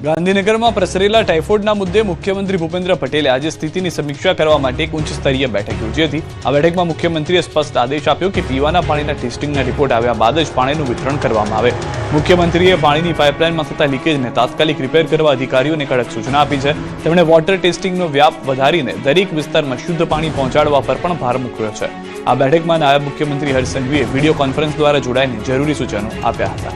ગાંધીનગરમાં પ્રસરેલા ટાઇફોઇડના મુદ્દે મુખ્યમંત્રી ભૂપેન્દ્ર પટેલે આજે સ્થિતિની સમીક્ષા કરવા માટે એક ઉચ્ચ સ્તરીય બેઠક યોજી હતી। આ બેઠકમાં મુખ્યમંત્રીએ સ્પષ્ટ આદેશ આપ્યો કે પીવાના પાણીના ટેસ્ટિંગના રિપોર્ટ આવ્યા બાદ જ પાણીનું વિતરણ કરવામાં આવે। મુખ્યમંત્રીએ પાણીની પાઇપલાઇનમાં થતા લીકેજને તાત્કાલિક રિપેર કરવા અધિકારીઓને કડક સૂચના આપી છે। તેમણે વોટર ટેસ્ટિંગનો વ્યાપ વધારીને દરેક વિસ્તારમાં શુદ્ધ પાણી પહોંચાડવા પર પણ ભાર મૂક્યો છે। આ બેઠકમાં નાયબ મુખ્યમંત્રી હર્ષ સંઘવીએ વિડીયો કોન્ફરન્સ દ્વારા જોડાઈને જરૂરી સૂચનો આપ્યા હતા।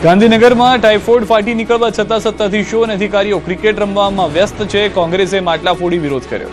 ગાંધીનગરમાં ટાઇફોઇડ ફાટી નીકળવા છતાં સત્તાધીશો અને અધિકારીઓ ક્રિકેટ રમવામાં વ્યસ્ત છે। કોંગ્રેસે માટલા ફોડી વિરોધ કર્યો।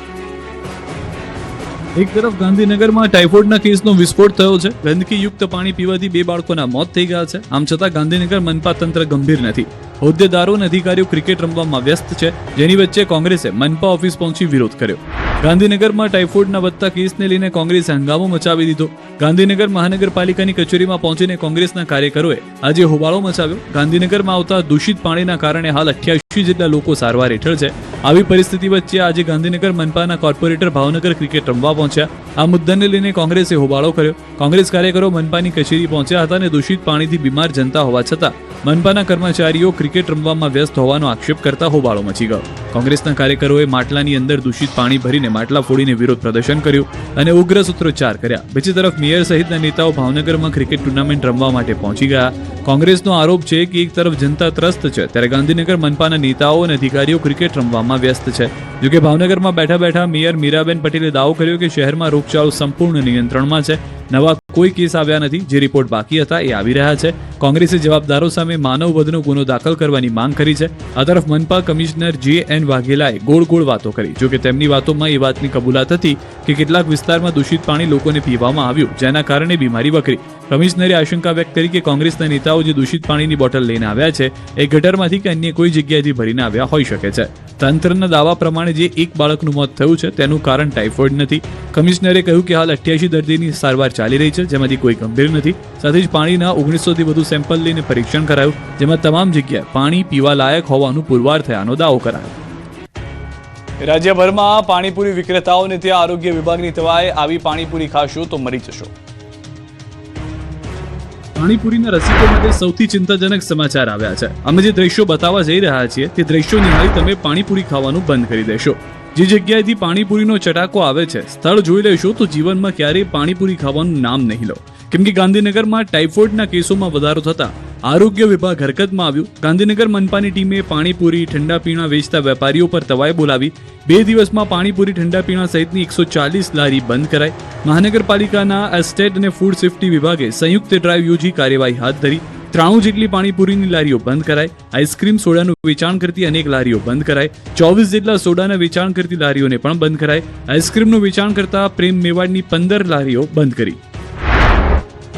એક તરફ ગાંધીનગરમાં ટાઇફોઇડના કેસનો વિસ્ફોટ થયો છે। ગંદકીયુક્ત પાણી પીવાથી 2 બાળકોના મોત થઈ ગયા છે। આમ છતાં ગાંધીનગર મનપા તંત્ર ગંભીર નથી। હોદ્દેદારો અને અધિકારીઓ ક્રિકેટ રમવામાં વ્યસ્ત છે, જેની વચ્ચે કોંગ્રેસે મનપા ઓફિસ પહોંચી વિરોધ કર્યો। ગાંધીનગરમાં ટાઇફોઇડના વધતા કેસને લઈને કોંગ્રેસે હંગામો મચાવી દીધો। ગાંધીનગર મહાનગરપાલિકાની કચેરીમાં પહોંચીને કોંગ્રેસના કાર્યકરોએ આજે હોબાળો મચાવ્યો। ગાંધીનગરમાં આવતા દૂષિત પાણીના કારણે હાલ 88 જેટલા લોકો સારવાર હેઠળ છે। આવી પરિસ્થિતિ વચ્ચે આજે ગાંધીનગર મનપાના કોર્પોરેટર ભાવનગર ક્રિકેટ રમવા પહોંચ્યા। આ મુદ્દાને લઈને કોંગ્રેસે હોબાળો કર્યો। કોંગ્રેસ કાર્યકરો મનપાની કચેરી પહોંચ્યા હતા અને દૂષિત પાણીથી બીમાર જનતા હોવા છતાં મનપાના કર્મચારીઓ ક્રિકેટ રમવામાં વ્યસ્ત હોવાનો આક્ષેપ કરતા હોબાળો મચી ગયો। કોંગ્રેસના કાર્યકરોએ માટલાની અંદર દૂષિત પાણી ભરીને માટલા ફોડીને વિરોધ પ્રદર્શન કર્યું અને ઉગ્ર સૂત્રોચ્ચાર કર્યા। બીજી તરફ મેયર સહિતના નેતાઓ ભાવનગરમાં ક્રિકેટ ટુર્નામેન્ટ રમવા માટે પહોંચી ગયા। કોંગ્રેસનો આરોપ છે કે એક તરફ જનતા ત્રસ્ત છે, ત્યારે ગાંધીનગર મનપાના નેતાઓ અને અધિકારીઓ ક્રિકેટ રમવામાં વ્યસ્ત છે। જોકે ભાવનગરમાં બેઠા બેઠા મેયર મીરાબેન પટેલે દાવો કર્યો કે શહેરમાં રોગચાળો સંપૂર્ણ નિયંત્રણમાં છે। નવા કોઈ કેસ આવ્યા નથી। જે રિપોર્ટ બાકી હતા એ આવી રહ્યા છે। કોંગ્રેસે જવાબદારો સામે માનવવધનો ગુનો દાખલ કરવાની માંગ કરી છે। આ તરફ મનપા કમિશનર JN વાઘેલાએ ગોળ વાતો કરી। જોકે તેમની વાતોમાં એ વાતની કબૂલાત હતી કે કેટલાક વિસ્તારમાં દૂષિત પાણી લોકોને પીવામાં આવ્યું, જેના કારણે બીમારી વકરી। કમિશનરે આશંકા વ્યક્ત કરી કે કોંગ્રેસના નેતાઓ જે દૂષિત પાણીની બોટલ લઈને આવ્યા છે એ ગટરમાંથી કે અન્ય કોઈ જગ્યાએથી ભરીને આવ્યા હોઈ શકે છે। તંત્રના દાવા પ્રમાણે જે એક બાળકનું મોત થયું છે તેનું કારણ ટાઇફોઇડ નથી। કમિશનરે કહ્યું કે હાલ 88 દર્દીની સારવાર ચાલી રહી છે, જેમાંથી કોઈ ગંભીર નથી। સાથે જ પાણીના 1900 થી વધુ સેમ્પલ લઈને પરીક્ષણ કરાયું, જેમાં તમામ જગ્યાએ પાણી પીવા લાયક હોવાનું પુરવાર થયાનો દાવો કરાયો। રાજ્યભરમાં પાણીપુરી વિક્રેતાઓને ત્યાં આરોગ્ય વિભાગની તવાય આવી પાણીપુરી ખાશો તો મરી જશો। પાણીપુરીના રસિકો માટે સૌથી ચિંતાજનક સમાચાર આવ્યા છે। અમે જે દ્રશ્યો બતાવવા જઈ રહ્યા છીએ તે દ્રશ્યો નિહાળી તમે પાણીપુરી ખાવાનું બંધ કરી દેશો। જે જગ્યાએથી પાણીપુરીનો ચટાકો આવે છે, સ્થળ જોઈ લેશો તો જીવનમાં ક્યારેય પાણીપુરી ખાવાનું નામ નહીં લો। કેમ કે ગાંધીનગરમાં ટાઇફોઇડના કેસોમાં વધારો થતા આરોગ્ય વિભાગ હરકતમાં આવ્યું। ગાંધીનગર મનપાની ટીમે પાણીપુરી ઠંડા પીણા વેચતા વેપારીઓ પર તવાઈ બોલાવી 2 દિવસમાં પાણીપુરી ઠંડા પીણા સહિતની 140 લારી બંધ કરાઈ। મહાનગરપાલિકાના એસ્ટેટ અને ફૂડ સેફ્ટી વિભાગે સંયુક્ત ડ્રાઈવ યોજી કાર્યવાહી હાથ ધરી। 93 જેટલી પાણીપુરીની લારીઓ બંધ કરાઈ। આઈસ્ક્રીમ સોડાનું વેચાણ કરતી અનેક લારીઓ બંધ કરાઈ। 24 જેટલા સોડાના વેચાણ કરતી લારીઓને પણ બંધ કરાઈ। આઈસ્ક્રીમનું વેચાણ કરતા પ્રેમ મેવાડની 15 લારીઓ બંધ કરી।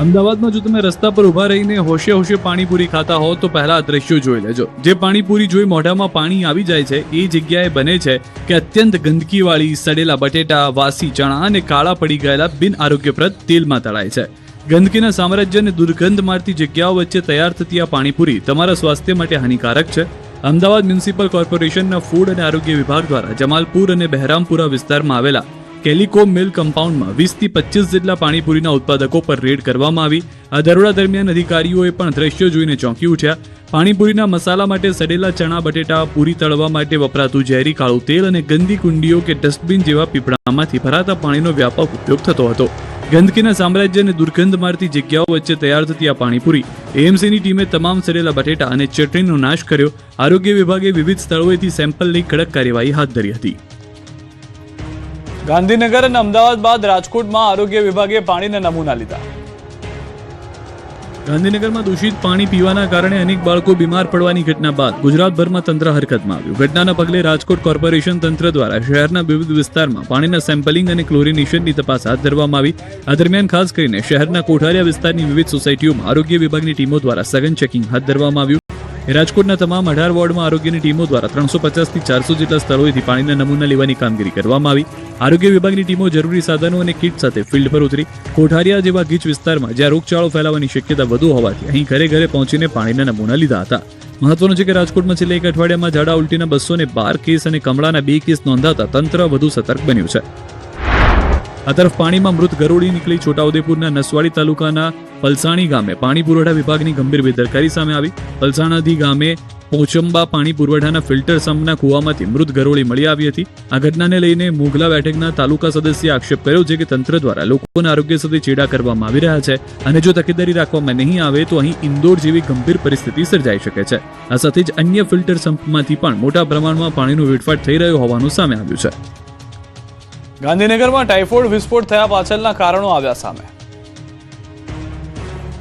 અમદાવાદમાં જો તમે રસ્તા પર ઉભા રહીને હોશે પાણીપુરી ખાતા હો તો પહેલા આ દ્રશ્યો જોઈ લેજો। જે પાણીપુરી જોઈ મોઢામાં પાણી આવી જાય છે એ જગ્યાએ બને છે કે અત્યંત ગંદકીવાળી સડેલા બટેટા, વાસી ચણા અને કાળા પડી ગયેલા બિન આરોગ્યપ્રદ તેલમાં તળાય છે। ગંદકીના સામ્રાજ્ય અને દુર્ગંધ મારતી જગ્યાઓ વચ્ચે તૈયાર થતી આ પાણીપુરી તમારા સ્વાસ્થ્ય માટે હાનિકારક છે। અમદાવાદ મ્યુનિસિપલ કોર્પોરેશનના ફૂડ અને આરોગ્ય વિભાગ દ્વારા જમાલપુર અને બહેરામપુરા વિસ્તારમાં આવેલા કેલિકો મિલ કમ્પાઉન્ડમાં 20 થી 25 જેટલા પાણીપુરીના ઉત્પાદકો પર રેડ કરવામાં આવી। આ દરોડા દરમિયાન અધિકારીઓએ પણ દ્રશ્યો જોઈને ચોંકી ઉઠ્યા। પાણીપુરીના મસાલા માટે સડેલા ચણા, બટેટા, પૂરી તળવા માટે વપરાતું ઝેરી કાળું તેલ અને ગંદી કુંડીઓ કે ડસ્ટબિન જેવા પીપળામાંથી ભરાતા પાણીનો વ્યાપક ઉપયોગ થતો હતો। ગંદકીના સામ્રાજ્ય અને દુર્ગંધ મારતી જગ્યાઓ વચ્ચે તૈયાર થતી આ પાણીપુરી એએમસીની ટીમે તમામ સડેલા બટેટા અને ચટણીનો નાશ કર્યો। આરોગ્ય વિભાગે વિવિધ સ્થળોએથી સેમ્પલ લઈ કડક કાર્યવાહી હાથ ધરી હતી। ગાંધીનગર અને અમદાવાદ બાદ રાજકોટમાં આરોગ્ય વિભાગે પાણીના નમૂના લીધા। ગાંધીનગરમાં દૂષિત પાણી પીવાના કારણે અનેક બાળકો બીમાર પડવાની ઘટના બાદ ગુજરાતભરમાં તંત્ર હરકતમાં આવ્યું। ઘટનાના પગલે રાજકોટ કોર્પોરેશન તંત્ર દ્વારા શહેરના વિવિધ વિસ્તારમાં પાણીના સેમ્પલિંગ અને ક્લોરિનેશનની તપાસ હાથ ધરવામાં આવી। આ દરમિયાન ખાસ કરીને શહેરના કોઠારિયા વિસ્તારની વિવિધ સોસાયટીઓમાં આરોગ્ય વિભાગની ટીમો દ્વારા સઘન ચેકિંગ હાથ ધરવામાં આવ્યું। રાજકોટના તમામ 18 વોર્ડમાં આરોગ્યની ટીમો દ્વારા 350 થી 400 જેટલા સ્થળોએથી પાણીના નમૂના લેવાની કામગીરી કરવામાં આવી। આરોગ્ય વિભાગની ટીમો જરૂરી સાધનો અને કિટ સાથે ફિલ્ડ પર ઉતરી। કોઠારિયા જેવા ગીચ વિસ્તારમાં જ્યાં રોગચાળો ફેલાવાની શક્યતા વધુ હોવાથી અહીં ઘરે ઘરે પહોંચીને પાણીના નમૂના લીધા હતા। મહત્વનું છે કે રાજકોટમાં છેલ્લા એક અઠવાડિયામાં ઝાડા ઉલટીના 212 કેસ અને કમળાના 2 કેસ નોંધાતા તંત્ર વધુ સતર્ક બન્યું છે। આ તરફ પાણીમાં મૃત ગરોળી નીકળી છોટાઉદેપુરના નસવાડી તાલુકાના પલસાણી ગામે પાણી પુરવઠા વિભાગની ગંભીર બેદરકારી સામે આવી. પલસાણાથી ગામે પોચંબા પાણી પુરવઠાના ફિલ્ટર સંપના કુવામાંથી મૃત ગરોળી મળી આવી હતી. આ ઘટનાને લઈને મોગલા બેઠકના તાલુકા સદસ્યએ આક્ષેપ કર્યો છે કે તંત્ર દ્વારા લોકોના આરોગ્ય સાથે ચેડા કરવામાં આવી રહ્યા છે અને જો તકેદારી રાખવામાં નહીં આવે તો અહીં ઇન્દોર જેવી ગંભીર પરિસ્થિતિ સર્જાઈ શકે છે. આ સાથે જ અન્ય ફિલ્ટર સંપમાંથી પણ મોટા પ્રમાણમાં પાણીનો વેડફાટ થઈ રહ્યો હોવાનું સામે આવ્યું છે. ગાંધીનગરમાં ટાઇફોઇડ વિસ્ફોટ થયા પાછળના કારણો આવ્યા સામે.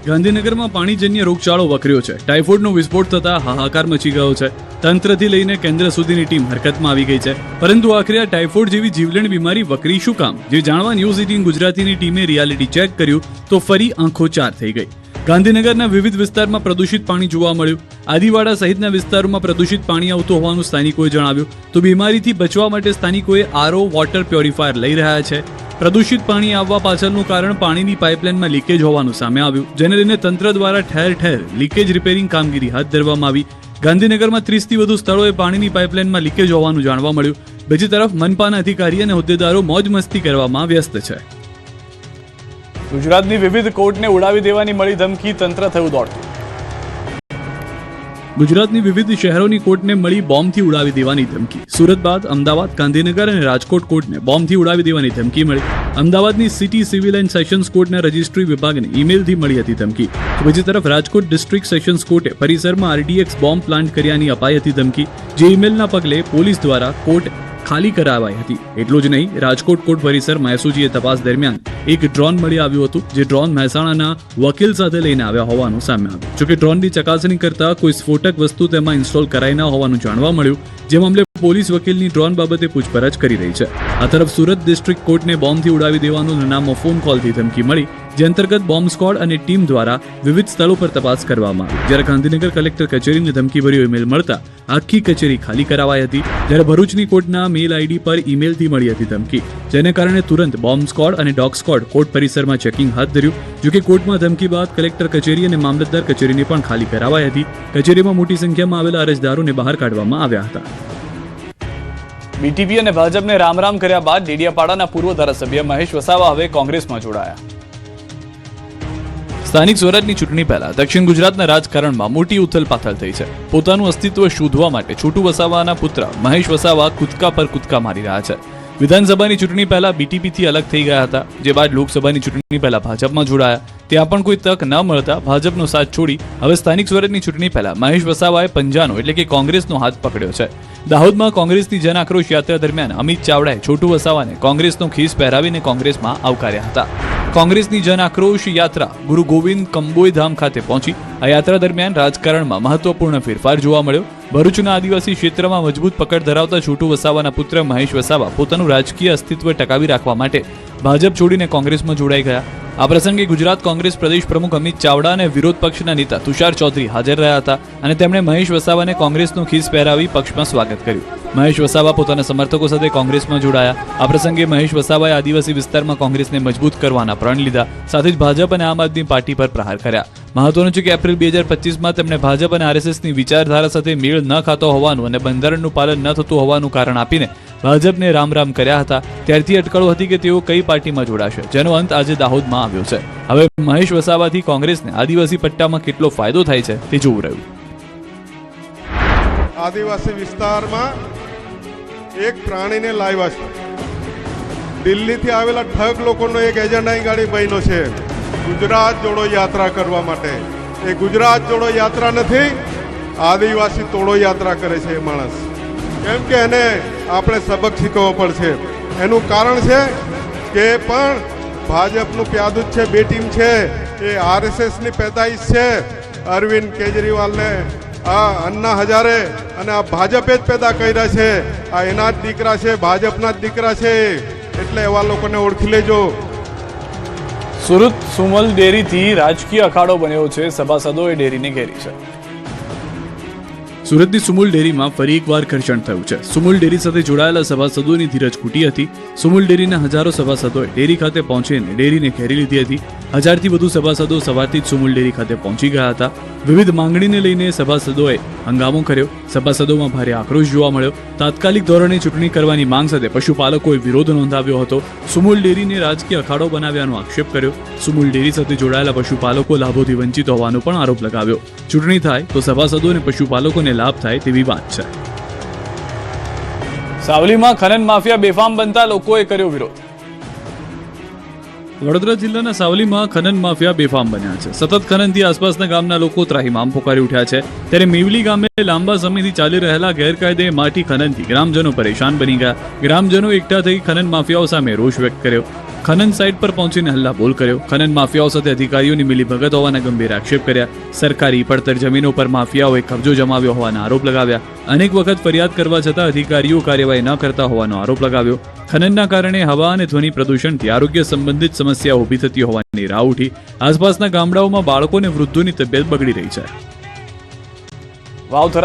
ગાંધીનગરમાં પાણીજન્ય રોગચાળો વકર્યો છે. ટાઇફોઇડનો વિસ્ફોટ થતા હાહાકાર મચી ગયો છે. તંત્રથી લઈને કેન્દ્ર સુધીની ટીમ હરકતમાં આવી ગઈ છે. પરંતુ આખરે આ ટાઇફોઇડ જેવી જીવલેણ બીમારી વકરી શું કામ? જે જાણવા ન્યૂઝ 18 ગુજરાતીની ટીમે રિયાલિટી ચેક કર્યું તો ફરી આંખો ચાર થઈ ગઈ. ગાંધીનગરના વિવિધ વિસ્તારમાં પ્રદૂષિત પાણી જોવા મળ્યું. આદિવાડા સહિતના વિસ્તારોમાં પ્રદૂષિત પાણી આવતું હોવાનું સ્થાનિકોએ જણાવ્યું. તો બીમારીથી બચવા માટે સ્થાનિકોએ આરઓ વોટર પ્યોરિફાયર લઈ રહ્યા છે. પ્રદૂષિત પાણી આવવા પાછળનું કારણ પાણીની પાઇપલાઇનમાં લીકેજ હોવાનું સામે આવ્યું, જેને લઈને તંત્ર દ્વારા ઠેર ઠેર લીકેજ રિપેરિંગ કામગીરી હાથ ધરવામાં આવી. ગાંધીનગરમાં 30થી વધુ સ્થળોએ પાણીની પાઇપલાઇનમાં લીકેજ હોવાનું જાણવા મળ્યું. બીજી તરફ મનપાના અધિકારી અને હોદ્દેદારો મોજ મસ્તી કરવામાં વ્યસ્ત છે. ગુજરાતની વિવિધ કોર્ટને ઉડાવી દેવાની મળી ધમકી, તંત્ર થયું દોડતું. ગુજરાતની વિવિધ શહેરોની કોર્ટને મળી બોમ્બથી ઉડાવી દેવાની ધમકી. સુરત બાદ અમદાવાદ, ગાંધીનગર અને રાજકોટ કોર્ટને બોમ્બથી ઉડાવી દેવાની ધમકી મળી. અમદાવાદની સિટી સિવિલ એન્ડ સેશન્સ કોર્ટના રજિસ્ટ્રી વિભાગને ઈમેલથી મળી હતી ધમકી. તો બીજી તરફ રાજકોટ ડિસ્ટ્રિક્ટ સેશન્સ કોર્ટે પરિસરમાં RDX બોમ્બ પ્લાન્ટ કર્યાની અપાઈ હતી ધમકી. જે ઈમેલના પગલે પોલીસ દ્વારા કોર્ટ ખાલી કરાવાઈ હતી. એટલું જ નહીં, રાજકોટ કોર્ટ પરિસરમાં એસઓજીએ તપાસ દરમિયાન એક ડ્રોન મળી આવ્યું હતું, જે ડ્રોન મહેસાણાના વકીલ સાથે લઈને આવ્યા હોવાનું સામે આવ્યું. જોકે ડ્રોનની ચકાસણી કરતા કોઈ સ્ફોટક વસ્તુ તેમાં ઇન્સ્ટોલ કરાઈ ન હોવાનું જાણવા મળ્યું, જે મામલે પોલીસ વકીલની ડ્રોન બાબતે પૂછપરછ કરી રહી છે. આ તરફ સુરત ડિસ્ટ્રિક્ટ કોર્ટને બોમ્બથી ઉડાવી દેવાનો નામો ફોન કોલથી ધમકી મળી, જે અંતર્ગત બોમ્બ સ્ક્વોડ અને ટીમ દ્વારા વિવિધ સ્થળો પર તપાસ કરવામાં આવી. જ્યારે ગાંધીનગર કલેક્ટર કચેરીને ધમકીભર્યો ઈમેલ મળતા આખી કચેરી ખાલી કરાવાઈ હતી. જ્યારે ભરૂચની કોર્ટના મેલ આઈડી પર ઈમેલથી મળી હતી ધમકી, જેને કારણે તુરંત બોમ્બ સ્ક્વોડ અને ડોગ સ્ક્વોડ કોર્ટ પરિસરમાં ચેકિંગ હાથ ધર્યું. જોકે કોર્ટમાં ધમકી બાદ કલેક્ટર કચેરી અને મામલતદાર કચેરીને પણ ખાલી કરાવાઈ હતી. કચેરીમાં મોટી સંખ્યામાં આવેલા અરજદારોને બહાર કાઢવામાં આવ્યા હતા. બીટીપી અને ભાજપને રામ રામ કર્યા બાદ ડેડિયાપાડાના પૂર્વ ધારાસભ્ય મહેશ વસાવા હવે કોંગ્રેસમાં જોડાયા. સ્થાનિક સ્વરાજની ચૂંટણી પહેલા દક્ષિણ ગુજરાતના રાજકારણમાં મોટી ઉથલપાથલ થઈ છે. પોતાનું અસ્તિત્વ શોધવા માટે છોટુ વસાવાના પુત્ર મહેશ વસાવા કૂદકા પર કૂદકા મારી રહ્યા છે. વિધાનસભાની ચૂંટણી પહેલા બીટીપીથી અલગ થઈ ગયા હતા, જે બાદ લોકસભાની ચૂંટણી પહેલા ભાજપમાં જોડાયા. ત્યાં પણ કોઈ તક ન મળતા ભાજપનો સાથ છોડી હવે સ્થાનિક સ્વરાજની ચૂંટણી પહેલા મહેશ વસાવાએ પંજાનો એટલે કે કોંગ્રેસનો હાથ પકડ્યો છે. દાહોદમાં કોંગ્રેસની જન આક્રોશ યાત્રા દરમિયાન અમિત ચાવડાએ છોટુ વસાવાને કોંગ્રેસનો ખીસ પહેરાવીને કોંગ્રેસમાં આવકાર્યા હતા. કોંગ્રેસની જન આક્રોશ યાત્રા ગુરુ ગોવિંદ કંબોઈ ધામ ખાતે પહોંચી. આ યાત્રા દરમિયાન રાજકારણમાં મહત્વપૂર્ણ ફેરફાર જોવા મળ્યો. ભરૂચના આદિવાસી ક્ષેત્રમાં મજબૂત પકડ ધરાવતા છોટુ વસાવાના પુત્ર મહેશ વસાવા પોતાનું રાજકીય અસ્તિત્વ ટકાવી રાખવા માટે ભાજપ છોડીને કોંગ્રેસમાં જોડાઈ ગયા. આ પ્રસંગે ગુજરાત કોંગ્રેસ પ્રદેશ પ્રમુખ અમિત ચાવડા અને વિરોધ પક્ષના નેતા તુષાર ચૌધરી હાજર રહ્યા હતા અને તેમણે મહેશ વસાવાને કોંગ્રેસનો ખીસ પહેરાવી પક્ષમાં સ્વાગત કર્યું. મહેશ વસાવા પોતાના સમર્થકો સાથે કોંગ્રેસમાં જોડાયા. આ પ્રસંગે મહેશ વસાવાએ આદિવાસી વિસ્તારમાં કોંગ્રેસને મજબૂત કરવાના પ્રણ લીધા. સાથે જ ભાજપ અને આમ આદમી પાર્ટી પર પ્રહાર કર્યા. મહત્વનું છે કે એપ્રિલ 2025માં તેમણે ભાજપ અને RSSની વિચારધારા સાથે મેળ ન ખાતો હોવાનું અને બંધારણનું પાલન ન થતું હોવાનું કારણ આપીને ભાજપને રામ રામ કર્યા હતા. ત્યારથી અટકળો હતી કે તેઓ કઈ પાર્ટીમાં જોડાશે, જેનો અંત આજે દાહોદમાં આવ્યો છે. હવે મહેશ વસાવાથી કોંગ્રેસને આદિવાસી પટ્ટામાં કેટલો ફાયદો થાય છે તે જોવું રહ્યું. આદિવાસી વિસ્તારમાં એક પ્રાણીને લાવ્યા છે. દિલ્હીથી આવેલા ઠગ લોકોનો એક એજન્ડા ગાડી બન્યો છે ગુજરાત જોડો યાત્રા કરવા માટે. એ ગુજરાત જોડો યાત્રા નથી, આદિવાસી તોડો યાત્રા કરે છે એ માણસ. કેમ કે એને આપણે સબક શીખવવો પડશે. એનું કારણ છે કે પણ ભાજપનું પ્યાદુત છે, બે ટીમ છે, એ RSSની પેદાઈશ છે. અરવિંદ કેજરીવાલને આ અન્ના હજારે અને આ ભાજપે જ પેદા કર્યા છે. આ એના જ દીકરા છે, ભાજપના જ દીકરા છે. એટલે એવા લોકોને ઓળખી લેજો. સુરત સુમલ ડેરીથી રાજકીય અખાડો બન્યો છે. સભાસદોએ ડેરીને ઘેરી છે. સુરતની સુમુલ ડેરીમાં ફરી એકવાર ઘર્ષણ થયું છે. સુમુલ ડેરી સાથે જોડાયેલા સભાસદોની ધીરજ ખૂટી હતી. સુમુલ ડેરીના હજારો સભાસદોએ ડેરી ખાતે પહોંચીને ડેરીને ઘેરી લીધી હતી. 1000થી વધુ સભાસદો સવારથી જ સુમુલ ડેરી ખાતે પહોંચી ગયા હતા. વિવિધ માંગણીને લઈને સભાસદોએ હંગામો કર્યો. સભાસદોમાં ભારે આક્રોશ જોવા મળ્યો. તાત્કાલિક ધોરણે ચૂંટણી કરવાની માંગ સાથે પશુપાલકોએ વિરોધ નોંધાવ્યો હતો. સુમુલ ડેરીને રાજકીય અખાડો બનાવ્યાનો આક્ષેપ કર્યો. સુમુલ ડેરી સાથે જોડાયેલા પશુપાલકો લાભોથી વંચિત હોવાનો પણ આરોપ લગાવ્યો. ચૂંટણી થાય તો સભાસદો અને પશુપાલકોને લાભ થાય તેવી વાત છે. સાવલીમાં ખનન માફિયા બેફામ બનતા લોકોએ કર્યો વિરોધ. વડોદરા જિલ્લાના સાવલીમાં ખનન માફિયા બેફામ બન્યા છે. સતત ખનનથી આસપાસના ગામના લોકો ત્રાહિમામ પોકારી ઉઠ્યા છે. ત્યારે મેવલી ગામે લાંબા સમયથી ચાલી રહેલા ગેરકાયદે માટી ખનનથી ગ્રામજનો પરેશાન બની ગયા. ગ્રામજનો એકઠા થઈ ખનન માફિયાઓ સામે રોષ વ્યક્ત કર્યો. ખનન સાઇટ પર પહોંચીને હલ્લાબોલ કર્યો. ખનન માફિયાઓ સાથે અધિકારીઓની મિલીભગત હોવાના ગંભીર આક્ષેપ કર્યા. સરકારી પડતર જમીનો પર માફિયાઓએ કબજો જમાવ્યો હોવાના આરોપ લગાવ્યા. અનેક વખત ફરિયાદ કરવા છતાં અધિકારીઓ કાર્યવાહી ન કરતા હોવાનો આરોપ લગાવ્યો. ખનનના કારણે હવા અને ધ્વનિ પ્રદૂષણથી આરોગ્ય સંબંધિત સમસ્યાઓ ઊભી થતી હોવાની રાહ ઉઠી. આસપાસના ગામડાઓમાં બાળકો અને વૃદ્ધોની તબિયત બગડી રહી છે. વાવથરા